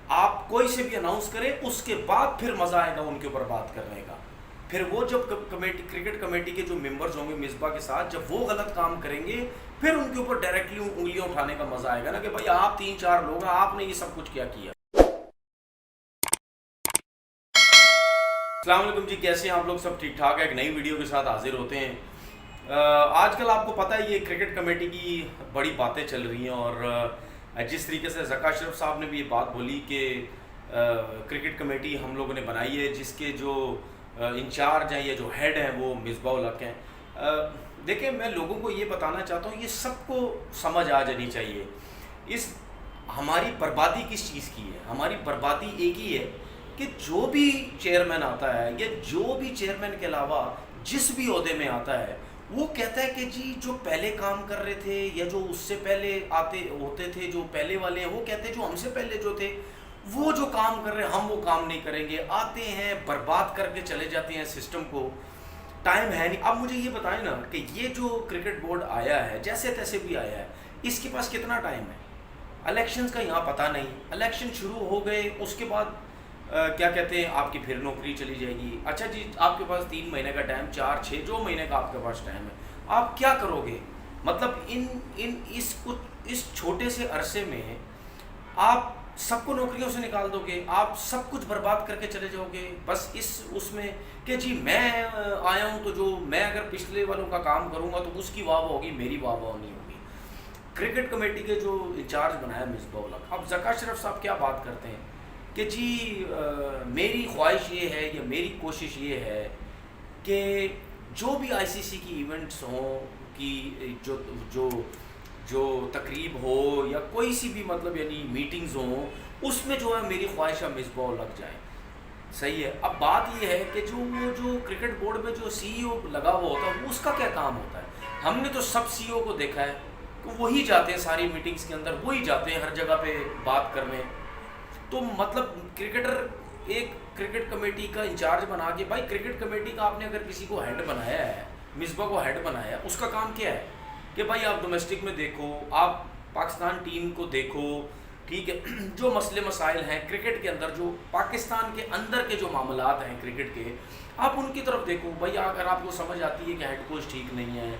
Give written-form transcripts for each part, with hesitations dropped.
آپ کوئی سے بھی اناؤنس کریں اس کے بعد پھر مزہ آئے گا ان کے اوپر بات کرنے کا. پھر وہ جب کرکٹ کمیٹی کے جو ممبرز ہوں گے مصباح کے ساتھ، جب وہ غلط کام کریں گے پھر ان کے اوپر ڈائریکٹلی انگلیاں اٹھانے کا مزہ آئے گا نا کہ بھائی آپ 3-4 لوگ ہیں، آپ نے یہ سب کچھ کیا کیا. السلام علیکم جی، کیسے ہیں آپ لوگ؟ سب ٹھیک ٹھاک ہے؟ ایک نئی ویڈیو کے ساتھ حاضر ہوتے ہیں. آج کل آپ کو پتہ ہے یہ کرکٹ کمیٹی کی بڑی باتیں چل رہی ہیں، اور جس طریقے سے ذکا اشرف صاحب نے بھی یہ بات بولی کہ کرکٹ کمیٹی ہم لوگوں نے بنائی ہے جس کے جو انچارج ہیں یا جو ہیڈ ہیں وہ مصباح الحق ہیں. دیکھیں، میں لوگوں کو یہ بتانا چاہتا ہوں، یہ سب کو سمجھ آ جانی چاہیے ہماری بربادی کس چیز کی ہے. ہماری بربادی ایک ہی ہے کہ جو بھی چیئرمین آتا ہے یا جو بھی چیئرمین کے علاوہ جس بھی عہدے میں آتا ہے وہ کہتا ہے کہ جی جو پہلے کام کر رہے تھے یا جو اس سے پہلے آتے ہوتے تھے، جو پہلے والے ہیں وہ کہتے ہیں جو ہم سے پہلے جو تھے وہ جو کام کر رہے ہیں ہم وہ کام نہیں کریں گے. آتے ہیں برباد کر کے چلے جاتے ہیں سسٹم کو. ٹائم ہے نہیں. اب مجھے یہ بتائیں نا کہ یہ جو کرکٹ بورڈ آیا ہے جیسے تیسے بھی آیا ہے، اس کے پاس کتنا ٹائم ہے؟ الیکشنز کا یہاں پتہ نہیں. الیکشن شروع ہو گئے اس کے بعد کیا کہتے ہیں آپ کی پھر نوکری چلی جائے گی. اچھا جی، آپ کے پاس 3 مہینے کا ٹائم، 4-6 جو مہینے کا آپ کے پاس ٹائم ہے، آپ کیا کرو گے؟ مطلب اس چھوٹے سے عرصے میں آپ سب کو نوکریوں سے نکال دو گے، آپ سب کچھ برباد کر کے چلے جاؤ گے بس اس میں کہ جی میں آیا ہوں تو جو میں اگر پچھلے والوں کا کام کروں گا تو اس کی واہ واہ ہوگی، میری واہ واہ نہیں ہوگی. کرکٹ کمیٹی کے جو انچارج بنایا مصباح الحق، اب ذکا اشرف صاحب کیا بات کرتے ہیں کہ جی میری خواہش یہ ہے یا میری کوشش یہ ہے کہ جو بھی آئی سی سی کی ایونٹس ہوں کی جو تقریب ہو یا کوئی سی بھی مطلب یعنی میٹنگز ہوں، اس میں جو ہے میری خواہش ہے مصباح الحق جائیں. صحیح ہے. اب بات یہ ہے کہ جو کرکٹ بورڈ میں جو سی ای او لگا ہوا ہوتا ہے اس کا کیا کام ہوتا ہے؟ ہم نے تو سب سی ای او کو دیکھا ہے کہ وہی جاتے ہیں ساری میٹنگز کے اندر، وہی جاتے ہیں ہر جگہ پہ بات کرنے. تو مطلب کرکٹر ایک کرکٹ کمیٹی کا انچارج بنا کے، بھائی کرکٹ کمیٹی کا آپ نے اگر کسی کو ہیڈ بنایا ہے، مصباح کو ہیڈ بنایا ہے، اس کا کام کیا ہے کہ بھائی آپ ڈومیسٹک میں دیکھو، آپ پاکستان ٹیم کو دیکھو، ٹھیک ہے، جو مسئلے مسائل ہیں کرکٹ کے اندر، جو پاکستان کے اندر کے جو معاملات ہیں کرکٹ کے، آپ ان کی طرف دیکھو. بھائی اگر آپ کو سمجھ آتی ہے کہ ہیڈ کوچ ٹھیک نہیں ہے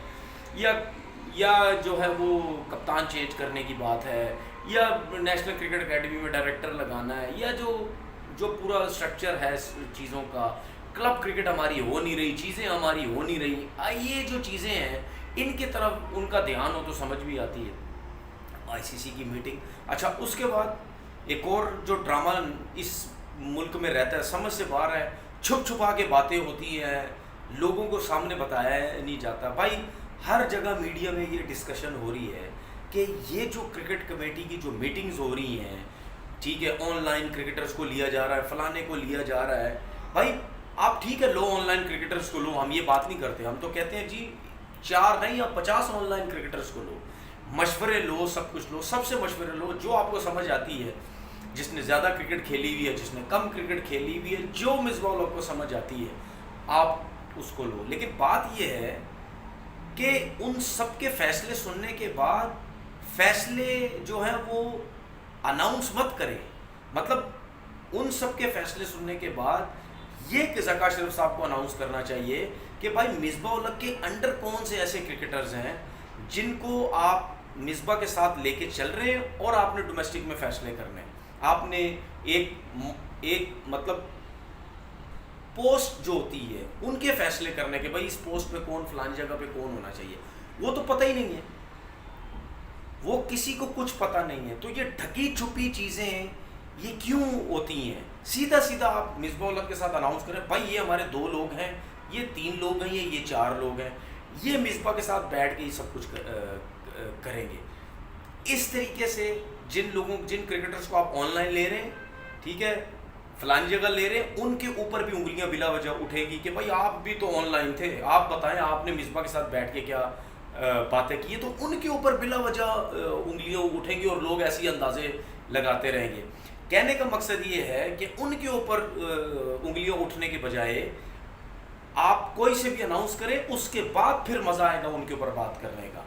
یا جو ہے وہ کپتان چینج کرنے کی بات ہے، یا نیشنل کرکٹ اکیڈمی میں ڈائریکٹر لگانا ہے، یا جو پورا اسٹرکچر ہے چیزوں کا، کلب کرکٹ ہماری ہو نہیں رہی، چیزیں ہماری ہو نہیں رہی، یہ جو چیزیں ہیں ان کی طرف ان کا دھیان ہو تو سمجھ بھی آتی ہے. آئی سی سی کی میٹنگ. اچھا، اس کے بعد ایک اور جو ڈرامہ اس ملک میں رہتا ہے، سمجھ سے باہر ہے، چھپ چھپا کے باتیں ہوتی ہیں، لوگوں کو سامنے بتایا نہیں جاتا. بھائی ہر جگہ میڈیا میں یہ ڈسکشن ہو رہی ہے کہ یہ جو کرکٹ کمیٹی کی جو میٹنگز ہو رہی ہیں، ٹھیک ہے، آن لائن کرکٹرز کو لیا جا رہا ہے، فلانے کو لیا جا رہا ہے. بھائی آپ ٹھیک ہے لو آن لائن کرکٹرز کو لو، ہم یہ بات نہیں کرتے، ہم تو کہتے ہیں جی 4 نہیں آپ 50 آن لائن کرکٹرز کو لو، مشورے لو، سب کچھ لو، سب سے مشورے لو، جو آپ کو سمجھ آتی ہے، جس نے زیادہ کرکٹ کھیلی ہوئی ہے، جس نے کم کرکٹ کھیلی ہوئی ہے، جو مصباح الحق کو سمجھ آتی ہے آپ اس کو لو. لیکن بات یہ ہے کہ ان سب کے فیصلے سننے کے بعد فیصلے جو ہیں وہ اناؤنس مت کریں. مطلب ان سب کے فیصلے سننے کے بعد یہ کہ ذکا اشرف صاحب کو اناؤنس کرنا چاہیے کہ بھائی مصباح الحق کے انڈر کون سے ایسے کرکٹرز ہیں جن کو آپ مصباح کے ساتھ لے کے چل رہے ہیں اور آپ نے ڈومیسٹک میں فیصلے کرنے ہیں. آپ نے ایک مطلب پوسٹ جو ہوتی ہے ان کے فیصلے کرنے کہ بھائی اس پوسٹ پہ کون، فلانی جگہ پہ کون ہونا چاہیے، وہ تو پتہ ہی نہیں ہے، وہ کسی کو کچھ پتہ نہیں ہے. تو یہ ڈھکی چھپی چیزیں یہ کیوں ہوتی ہیں؟ سیدھا سیدھا آپ مصباح الحق کے ساتھ اناؤنس کریں بھائی یہ ہمارے 2 لوگ ہیں، یہ 3 لوگ ہیں، یہ 4 لوگ ہیں، یہ مصباح کے ساتھ بیٹھ کے یہ سب کچھ کریں گے. اس طریقے سے جن کرکٹرز کو آپ آن لائن لے رہے ہیں، ٹھیک ہے، فلانی جگہ لے رہے ہیں، ان کے اوپر بھی انگلیاں بلا وجہ اٹھے گی کہ بھائی آپ بھی تو آن لائن تھے، آپ بتائیں آپ نے مصباح کے ساتھ بیٹھ کے کیا باتیں کی. تو ان کے اوپر بلا وجہ انگلیاں اٹھیں گی اور لوگ ایسی اندازے لگاتے رہیں گے. کہنے کا مقصد یہ ہے کہ ان کے اوپر انگلیاں اٹھنے کے بجائے آپ کوئی سے بھی اناؤنس کریں اس کے بعد پھر مزہ آئے گا ان کے اوپر بات کرنے کا.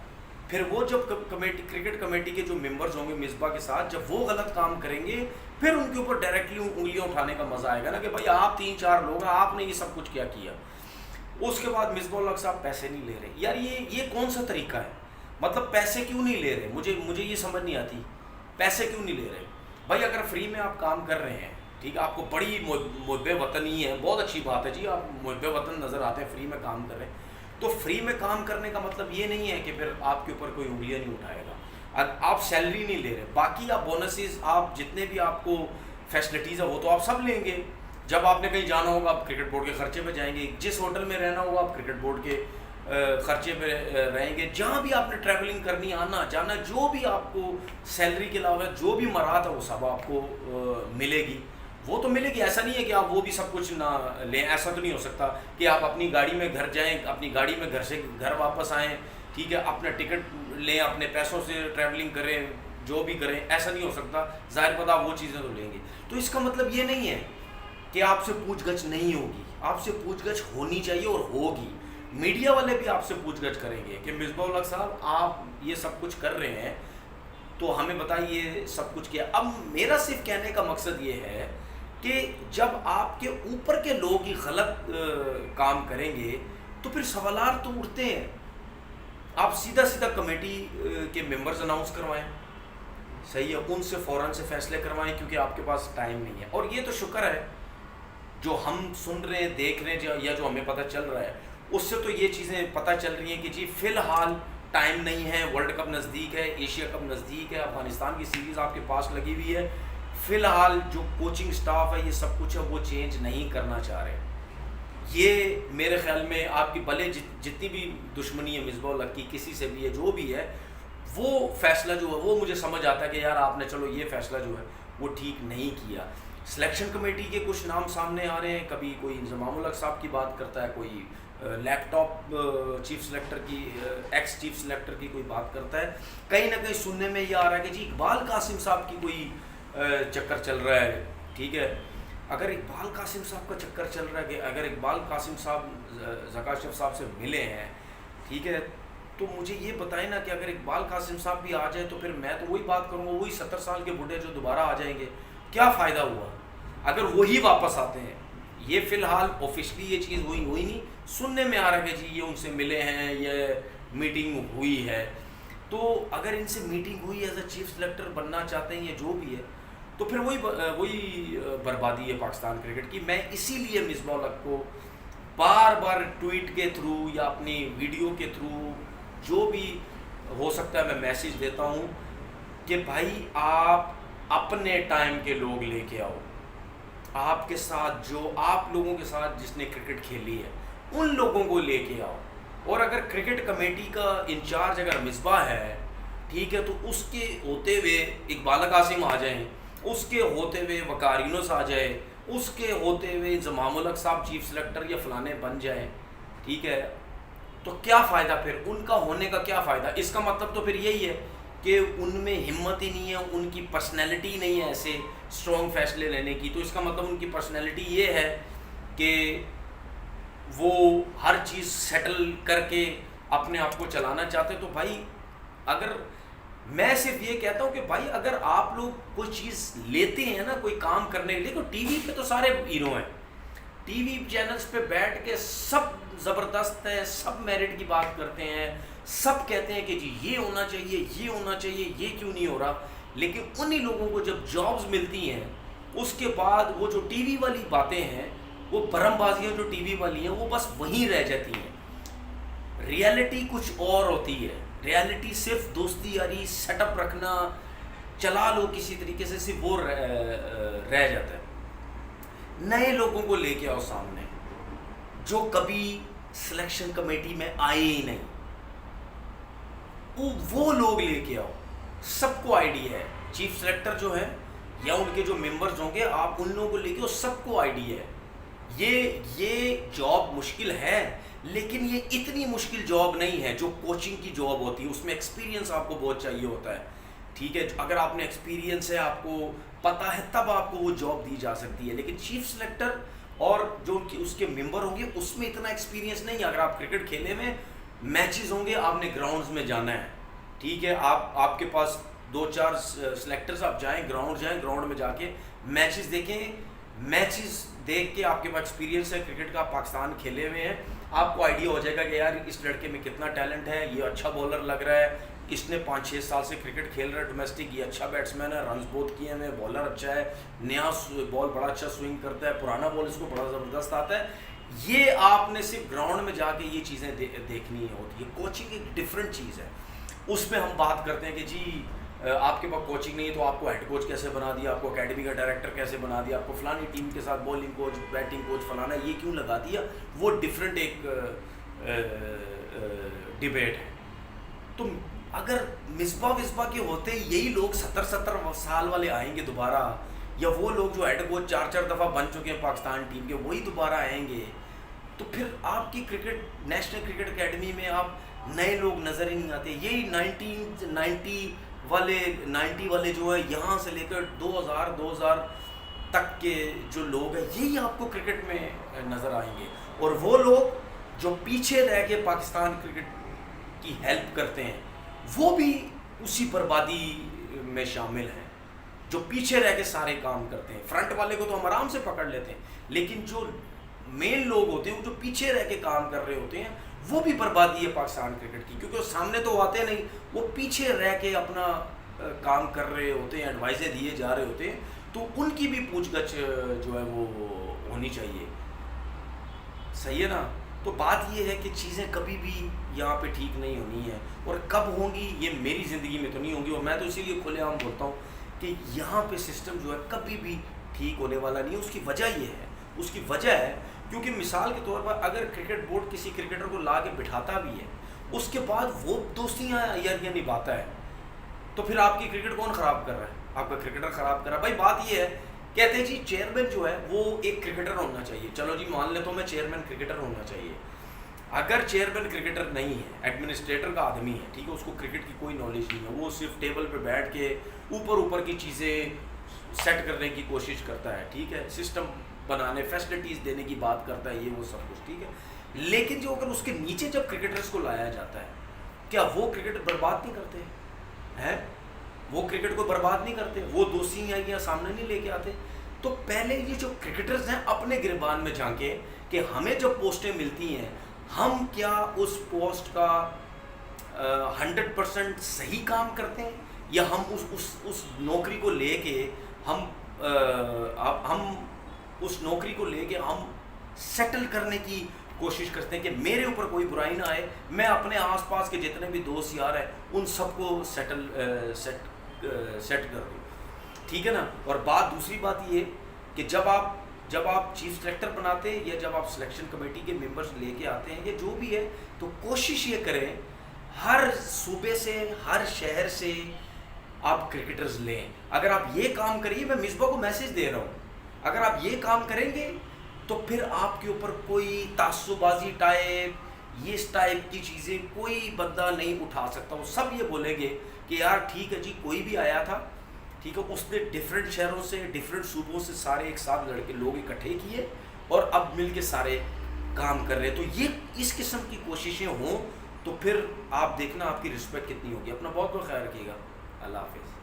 پھر وہ جب کرکٹ کمیٹی کے جو ممبرز ہوں گے مصباح کے ساتھ، جب وہ غلط کام کریں گے پھر ان کے اوپر ڈائریکٹلی انگلیاں اٹھانے کا مزہ آئے گا نا کہ بھائی آپ 3-4 لوگ ہیں، آپ نے یہ سب کچھ کیا کیا. اس کے بعد مصباح الحق صاحب پیسے نہیں لے رہے. یار یہ کون سا طریقہ ہے؟ مطلب پیسے کیوں نہیں لے رہے؟ مجھے یہ سمجھ نہیں آتی پیسے کیوں نہیں لے رہے. بھائی اگر فری میں آپ کام کر رہے ہیں، ٹھیک ہے، آپ کو بڑی محب وطنی ہے، بہت اچھی بات ہے جی، آپ محب وطن نظر آتے ہیں، فری میں کام کر رہے ہیں، تو فری میں کام کرنے کا مطلب یہ نہیں ہے کہ پھر آپ کے اوپر کوئی انگلیاں نہیں اٹھائے گا. آپ سیلری نہیں لے رہے، باقی آپ بونسز، آپ جتنے بھی آپ کو فیسلٹیز ہے وہ تو آپ سب لیں گے. جب آپ نے کہیں جانا ہوگا آپ کرکٹ بورڈ کے خرچے پہ جائیں گے، جس ہوٹل میں رہنا ہوگا آپ کرکٹ بورڈ کے خرچے پہ رہیں گے، جہاں بھی آپ نے ٹریولنگ کرنی، آنا جانا، جو بھی آپ کو سیلری کے علاوہ جو بھی مراد ہے وہ سب آپ کو ملے گی. وہ تو ملے گی، ایسا نہیں ہے کہ آپ وہ بھی سب کچھ نہ لیں. ایسا تو نہیں ہو سکتا کہ آپ اپنی گاڑی میں گھر جائیں، اپنی گاڑی میں گھر سے گھر واپس آئیں، ٹھیک ہے، اپنا ٹکٹ لیں، اپنے پیسوں سے ٹریولنگ کریں، جو بھی کریں، ایسا نہیں ہو سکتا. ظاہر پتہ آپ وہ چیزیں تو لیں گے. تو اس کا مطلب یہ نہیں ہے کہ آپ سے پوچھ گچھ نہیں ہوگی، آپ سے پوچھ گچھ ہونی چاہیے اور ہوگی. میڈیا والے بھی آپ سے پوچھ گچھ کریں گے کہ مصباح الحق صاحب آپ یہ سب کچھ کر رہے ہیں تو ہمیں بتائیے سب کچھ کیا. اب میرا صرف کہنے کا مقصد یہ ہے کہ جب آپ کے اوپر کے لوگ ہی غلط کام کریں گے تو پھر سوالات تو اٹھتے ہیں. آپ سیدھا کمیٹی کے ممبرز اناؤنس کروائیں، صحیح ہے، ان سے فوراً سے فیصلے کروائیں کیونکہ آپ کے پاس ٹائم نہیں ہے. اور یہ تو شکر ہے جو ہم سن رہے ہیں، دیکھ رہے ہیں، یا جو ہمیں پتہ چل رہا ہے اس سے تو یہ چیزیں پتہ چل رہی ہیں کہ جی فی الحال ٹائم نہیں ہے، ورلڈ کپ نزدیک ہے، ایشیا کپ نزدیک ہے، افغانستان کی سیریز آپ کے پاس لگی ہوئی ہے. فی الحال جو کوچنگ سٹاف ہے یہ سب کچھ ہے وہ چینج نہیں کرنا چاہ رہے. یہ میرے خیال میں آپ کی بھلے جتنی بھی دشمنی ہے مصباح الحق کی کسی سے بھی ہے، جو بھی ہے، وہ فیصلہ جو ہے وہ مجھے سمجھ آتا ہے کہ یار آپ نے چلو یہ فیصلہ جو ہے وہ ٹھیک نہیں کیا. سلیکشن کمیٹی کے کچھ نام سامنے آ رہے ہیں، کبھی کوئی انضمام الحق صاحب کی بات کرتا ہے، کوئی لیپ ٹاپ چیف سلیکٹر کی، ایکس چیف سلیکٹر کی کوئی بات کرتا ہے. کہیں نہ کہیں سننے میں یہ آ رہا ہے کہ جی اقبال قاسم صاحب کی کوئی چکر چل رہا ہے. ٹھیک ہے، اگر اقبال قاسم صاحب کا چکر چل رہا ہے کہ اگر اقبال قاسم صاحب ذکا اشرف صاحب سے ملے ہیں، ٹھیک ہے، تو مجھے یہ بتائیں نا کہ اگر اقبال قاسم صاحب بھی آ جائے تو پھر میں تو وہی بات کروں گا، وہی 70 سال کے بوڑھے جو دوبارہ آ جائیں گے. کیا فائدہ ہوا اگر وہی واپس آتے ہیں؟ یہ فی الحال آفیشلی یہ چیز ہوئی نہیں، سننے میں آ رہا ہے کہ جی یہ ان سے ملے ہیں، یہ میٹنگ ہوئی ہے. تو اگر ان سے میٹنگ ہوئی ایز اے چیف سلیکٹر بننا چاہتے ہیں یا جو بھی ہے تو پھر وہی بربادی ہے پاکستان کرکٹ کی. میں اسی لیے مصباح الحق کو بار بار ٹویٹ کے تھرو یا اپنی ویڈیو کے تھرو جو بھی ہو سکتا ہے میں میسیج دیتا ہوں کہ بھائی آپ اپنے ٹائم کے لوگ لے کے آؤ، آپ کے ساتھ جو آپ لوگوں کے ساتھ جس نے کرکٹ کھیلی ہے ان لوگوں کو لے کے آؤ. اور اگر کرکٹ کمیٹی کا انچارج اگر مصباح ہے، ٹھیک ہے، تو اس کے ہوتے ہوئے اقبال قاسم آ جائیں، اس کے ہوتے ہوئے وقار یونس آ جائے، اس کے ہوتے ہوئے انضمام الحق صاحب چیف سلیکٹر یا فلانے بن جائیں، ٹھیک ہے، تو کیا فائدہ پھر ان کا ہونے کا؟ کیا فائدہ؟ اس کا مطلب تو پھر یہی ہے کہ ان میں ہمت ہی نہیں ہے، ان کی پرسنالٹی نہیں ہے ایسے اسٹرانگ فیصلے لینے کی. تو اس کا مطلب ان کی پرسنالٹی یہ ہے کہ وہ ہر چیز سیٹل کر کے اپنے آپ کو چلانا چاہتے. تو بھائی اگر میں صرف یہ کہتا ہوں کہ بھائی اگر آپ لوگ کوئی چیز لیتے ہیں نا کوئی کام کرنے کے لیے، تو ٹی وی پہ تو سارے ہیرو ہیں، ٹی وی چینلز پہ بیٹھ کے سب زبردست ہے، سب میرٹ کی بات کرتے ہیں، سب کہتے ہیں کہ جی یہ ہونا چاہیے، یہ ہونا چاہیے، یہ کیوں نہیں ہو رہا. لیکن انہی لوگوں کو جب جابز ملتی ہیں اس کے بعد وہ جو ٹی وی والی باتیں ہیں، وہ برہم بازیاں جو ٹی وی والی ہیں وہ بس وہیں رہ جاتی ہیں. ریالٹی کچھ اور ہوتی ہے. ریالٹی صرف دوستی یاری سیٹ اپ رکھنا، چلا لو کسی طریقے سے، صرف وہ رہ جاتا ہے. نئے لوگوں کو لے کے آؤ سامنے جو کبھی سلیکشن کمیٹی میں آئے ہی نہیں، وہ لوگ لے کے آؤ. سب کو آئیڈیا ہے، چیف سلیکٹر جو ہے یا ان کے جو ممبرز ہوں گے، آپ ان لوگوں کو لے کے آؤ، سب کو آئیڈیا ہے. یہ جاب مشکل ہے لیکن یہ اتنی مشکل جاب نہیں ہے جو کوچنگ کی جاب ہوتی ہے. اس میں ایکسپیرینس آپ کو بہت چاہیے ہوتا ہے، ٹھیک ہے. اگر آپ نے ایکسپیرینس ہے، آپ کو پتہ ہے، تب آپ کو وہ جاب دی جا سکتی ہے. لیکن چیف سلیکٹر اور جو اس کے ممبر ہوں گے اس میں اتنا ایکسپیرینس نہیں ہے. اگر آپ کرکٹ کھیلے میں میچز ہوں گے، آپ نے گراؤنڈز میں جانا ہے، ٹھیک ہے، آپ کے پاس 2-4 سلیکٹرز، آپ جائیں گراؤنڈ میں جا کے میچز دیکھیں، میچز دیکھ کے آپ کے پاس ایکسپیرینس ہے کرکٹ کا، پاکستان کھیلے ہوئے ہیں، آپ کو آئیڈیا ہو جائے گا کہ یار اس لڑکے میں کتنا ٹیلنٹ ہے، یہ اچھا بولر لگ رہا ہے، اس نے 5-6 سال سے کرکٹ کھیل رہا ہے ڈومیسٹک، یہ اچھا بیٹسمین ہے، رنز بہت کیے ہیں، بالر اچھا ہے، نیا بال بڑا اچھا سوئنگ کرتا ہے، پرانا بال اس کو بڑا زبردست آتا ہے. یہ آپ نے صرف گراؤنڈ میں جا کے یہ چیزیں دیکھنی ہوتی ہے. کوچنگ ایک ڈفرینٹ چیز ہے. اس میں ہم بات کرتے ہیں کہ جی آپ کے پاس کوچنگ نہیں ہے تو آپ کو ہیڈ کوچ کیسے بنا دیا، آپ کو اکیڈمی کا ڈائریکٹر کیسے بنا دیا، آپ کو فلانی ٹیم کے ساتھ بالنگ کوچ، بیٹنگ کوچ فلانا یہ کیوں لگا دیا. وہ ڈفرینٹ ایک ڈبیٹ ہے. تو اگر مصباح کے ہوتے یہی لوگ 70 سال والے آئیں گے دوبارہ، یا وہ لوگ جو ہیڈ کوچ 4 دفعہ بن چکے ہیں پاکستان ٹیم کے وہی دوبارہ آئیں گے، تو پھر آپ کی کرکٹ نیشنل کرکٹ اکیڈمی میں آپ نئے لوگ نظر ہی نہیں آتے. یہی 90 والے جو ہے یہاں سے لے کر 2000 تک کے جو لوگ ہیں یہی آپ کو کرکٹ میں نظر آئیں گے. اور وہ لوگ جو پیچھے رہ کے پاکستان کرکٹ کی ہیلپ کرتے ہیں وہ بھی اسی بربادی میں شامل ہیں. جو پیچھے رہ کے سارے کام کرتے ہیں، فرنٹ والے کو تو ہم آرام سے پکڑ لیتے ہیں، لیکن جو مین لوگ ہوتے ہیں وہ جو پیچھے رہ کے کام کر رہے ہوتے ہیں وہ بھی بربادی ہے پاکستان کرکٹ کی. کیونکہ وہ سامنے تو آتے نہیں، وہ پیچھے رہ کے اپنا کام کر رہے ہوتے ہیں، ایڈوائزیں دیے جا رہے ہوتے ہیں. تو ان کی بھی پوچھ گچھ جو ہے وہ ہونی چاہیے. صحیح ہے نا. تو بات یہ ہے کہ چیزیں کبھی بھی یہاں پہ ٹھیک نہیں ہونی ہے، اور کب ہوں گی یہ میری زندگی میں تو نہیں ہوں گی. اور میں تو اسی لیے کھلے عام بولتا ہوں کہ یہاں پہ سسٹم جو ہے کبھی بھی ٹھیک ہونے والا نہیں ہے. اس کی وجہ یہ ہے، اس کی وجہ ہے کیونکہ مثال کے طور پر اگر کرکٹ بورڈ کسی کرکٹر کو لا کے بٹھاتا بھی ہے، اس کے بعد وہ دوستیاں یاریاں نبھاتا ہے، تو پھر آپ کی کرکٹ کون خراب کر رہا ہے؟ آپ کا کرکٹر خراب کر رہا ہے. بھائی بات یہ ہے، کہتے ہیں جی چیئرمین جو ہے وہ ایک کرکٹر ہونا چاہیے. چلو جی مان لیتا ہوں میں چیئرمین کرکٹر ہونا چاہیے. اگر چیئرمین کرکٹر نہیں ہے، ایڈمنسٹریٹر کا آدمی ہے، ٹھیک ہے، اس کو کرکٹ کی کوئی نالج نہیں ہے، وہ صرف ٹیبل پہ بیٹھ کے اوپر کی چیزیں سیٹ کرنے کی کوشش کرتا ہے، ٹھیک ہے، سسٹم بنانے، فیسلٹیز دینے کی بات کرتا ہے، یہ وہ سب کچھ ٹھیک ہے. لیکن جو اگر اس کے نیچے جب کرکٹرز کو لایا جاتا ہے، کیا وہ کرکٹ برباد نہیں کرتے ہیں؟ وہ کرکٹ کو برباد نہیں کرتے؟ وہ دوستیاں سامنے نہیں لے کے آتے؟ تو پہلے یہ جو کرکٹرز ہیں اپنے گریبان میں جھانکیں کہ ہمیں جب پوسٹیں ملتی ہیں ہم کیا اس پوسٹ کا 100% صحیح کام کرتے ہیں، یا ہم اس نوکری کو لے کے ہم اس نوکری کو لے کے ہم سیٹل کرنے کی کوشش کرتے ہیں کہ میرے اوپر کوئی برائی نہ آئے، میں اپنے آس پاس کے جتنے بھی دوست یار ہیں ان سب کو سیٹ کر دوں. ٹھیک ہے نا. اور دوسری بات یہ کہ جب آپ چیف سلیکٹر بناتے ہیں یا جب آپ سلیکشن کمیٹی کے ممبرز لے کے آتے ہیں یا جو بھی ہے، تو کوشش یہ کریں ہر صوبے سے، ہر شہر سے آپ کرکٹرز لیں. اگر آپ یہ کام کریے، میں مصباح کو میسج دے رہا ہوں، اگر آپ یہ کام کریں گے تو پھر آپ کے اوپر کوئی تعصب بازی ٹائپ، یہ اس ٹائپ کی چیزیں کوئی بندہ نہیں اٹھا سکتا. وہ سب یہ بولیں گے کہ یار ٹھیک ہے جی، کوئی بھی آیا تھا، ٹھیک ہے، اس نے ڈفرینٹ شہروں سے، ڈفرینٹ صوبوں سے سارے ایک ساتھ لڑکے لوگ اکٹھے کیے اور اب مل کے سارے کام کر رہے ہیں. تو یہ اس قسم کی کوششیں ہوں تو پھر آپ دیکھنا آپ کی رسپیکٹ کتنی ہوگی. اپنا بہت بہت خیال رکھیے گا. اللہ حافظ.